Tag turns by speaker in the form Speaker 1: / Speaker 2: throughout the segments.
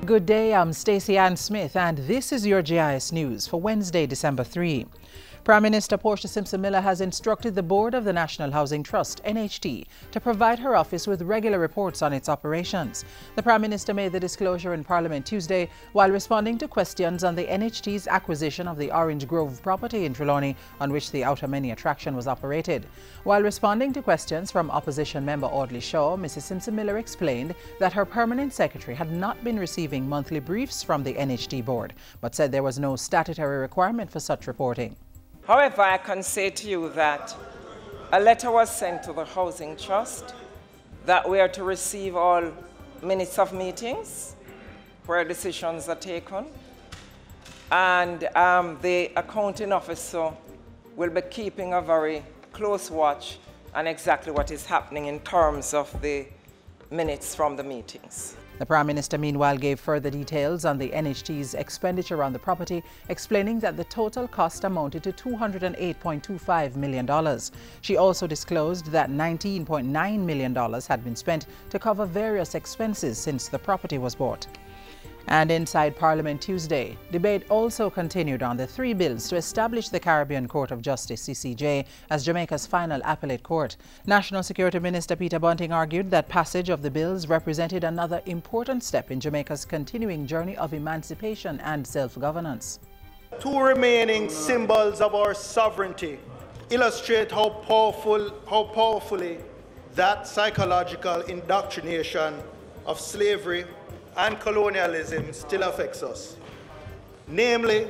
Speaker 1: Good day, I'm Stacey Ann Smith and this is your JIS News for Wednesday, December 3. Prime Minister Portia Simpson Miller has instructed the Board of the National Housing Trust, NHT, to provide her office with regular reports on its operations. The Prime Minister made the disclosure in Parliament Tuesday while responding to questions on the NHT's acquisition of the Orange Grove property in Trelawney, on which the Outer Many attraction was operated. While responding to questions from opposition member Audley Shaw, Mrs. Simpson Miller explained that her permanent secretary had not been receiving monthly briefs from the NHT board, but said there was no statutory requirement for such reporting.
Speaker 2: However, I can say to you that a letter was sent to the Housing Trust that we are to receive all minutes of meetings where decisions are taken, and the accounting officer will be keeping a very close watch on exactly what is happening in terms of the minutes from the meetings.
Speaker 1: The Prime Minister meanwhile gave further details on the NHT's expenditure on the property, explaining that the total cost amounted to $208.25 million. She also disclosed that $19.9 million had been spent to cover various expenses since the property was bought. And inside Parliament Tuesday, debate also continued on the three bills to establish the Caribbean Court of Justice, CCJ, as Jamaica's final appellate court. National Security Minister Peter Bunting argued that passage of the bills represented another important step in Jamaica's continuing journey of emancipation and self-governance.
Speaker 3: Two remaining symbols of our sovereignty illustrate how powerfully that psychological indoctrination of slavery and colonialism still affects us. Namely,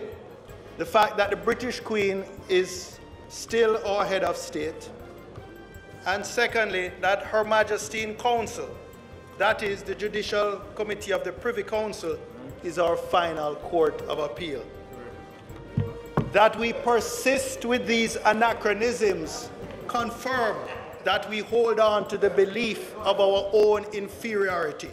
Speaker 3: the fact that the British Queen is still our head of state, and secondly, that Her Majesty in Council, that is the Judicial Committee of the Privy Council, is our final court of appeal. That we persist with these anachronisms confirm that we hold on to the belief of our own inferiority.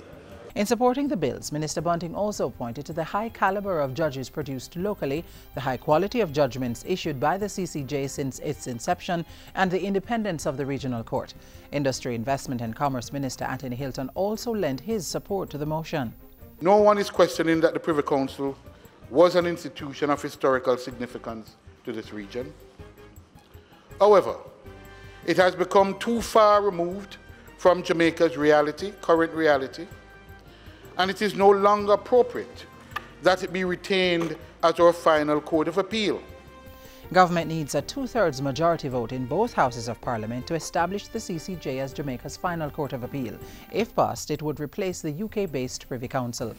Speaker 1: In supporting the bills, Minister Bunting also pointed to the high caliber of judges produced locally, the high quality of judgments issued by the CCJ since its inception, and the independence of the regional court. Industry, Investment and Commerce Minister Anthony Hilton also lent his support to the motion.
Speaker 4: No one is questioning that the Privy Council was an institution of historical significance to this region. However, it has become too far removed from Jamaica's current reality, and it is no longer appropriate that it be retained as our final court of appeal.
Speaker 1: Government needs a two-thirds majority vote in both houses of Parliament to establish the CCJ as Jamaica's final court of appeal. If passed, it would replace the UK-based Privy Council.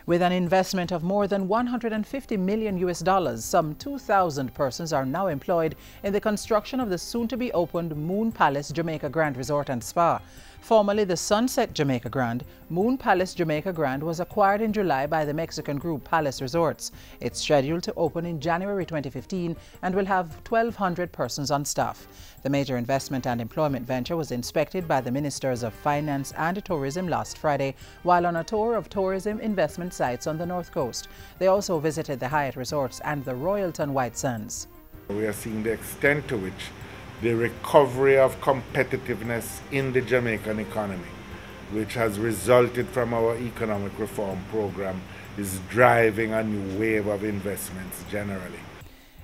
Speaker 1: With an investment of more than $150 million, some 2,000 persons are now employed in the construction of the soon-to-be-opened Moon Palace Jamaica Grand Resort and Spa. Formerly the Sunset Jamaica Grand, Moon Palace Jamaica Grand was acquired in July by the Mexican group Palace Resorts. It's scheduled to open in January 2015 and will have 1,200 persons on staff. The major investment and employment venture was inspected by the Ministers of Finance and Tourism last Friday while on a tour of tourism investment sites on the North Coast. They also visited the Hyatt Resorts and the Royalton White Sands.
Speaker 5: We are seeing the extent to which the recovery of competitiveness in the Jamaican economy, which has resulted from our economic reform program, is driving a new wave of investments generally.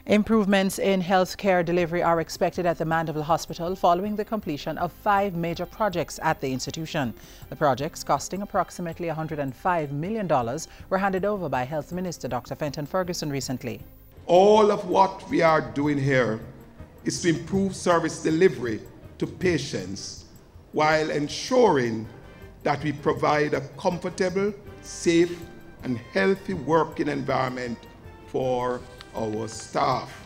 Speaker 1: Improvements in health care delivery are expected at the Mandeville Hospital following the completion of 5 major projects at the institution. The projects, costing approximately $105 million, were handed over by Health Minister Dr. Fenton Ferguson recently.
Speaker 6: All of what we are doing here is to improve service delivery to patients while ensuring that we provide a comfortable, safe, and healthy working environment for our staff.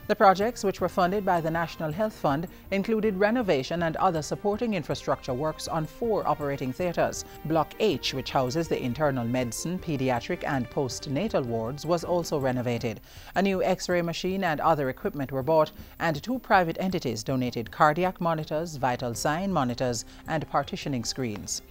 Speaker 1: The projects, which were funded by the National Health Fund, included renovation and other supporting infrastructure works on 4 operating theatres. Block H, which houses the internal medicine, pediatric and postnatal wards, was also renovated. A new X-ray machine and other equipment were bought, and 2 private entities donated cardiac monitors, vital sign monitors and partitioning screens.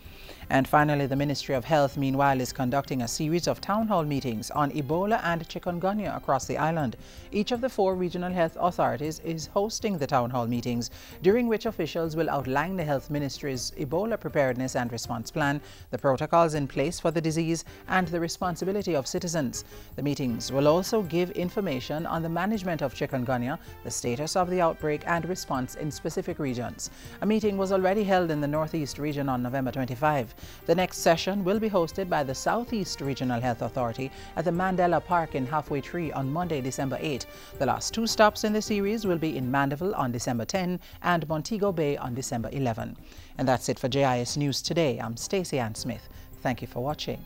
Speaker 1: And finally, the Ministry of Health, meanwhile, is conducting a series of town hall meetings on Ebola and chikungunya across the island. Each of the 4 regional health authorities is hosting the town hall meetings, during which officials will outline the Health Ministry's Ebola preparedness and response plan, the protocols in place for the disease, and the responsibility of citizens. The meetings will also give information on the management of chikungunya, the status of the outbreak, and response in specific regions. A meeting was already held in the Northeast region on November 25. The next session will be hosted by the Southeast Regional Health Authority at the Mandeville Park in Halfway Tree on Monday, December 8. The last 2 stops in the series will be in Mandeville on December 10 and Montego Bay on December 11. And that's it for JIS News Today. I'm Stacey Ann Smith. Thank you for watching.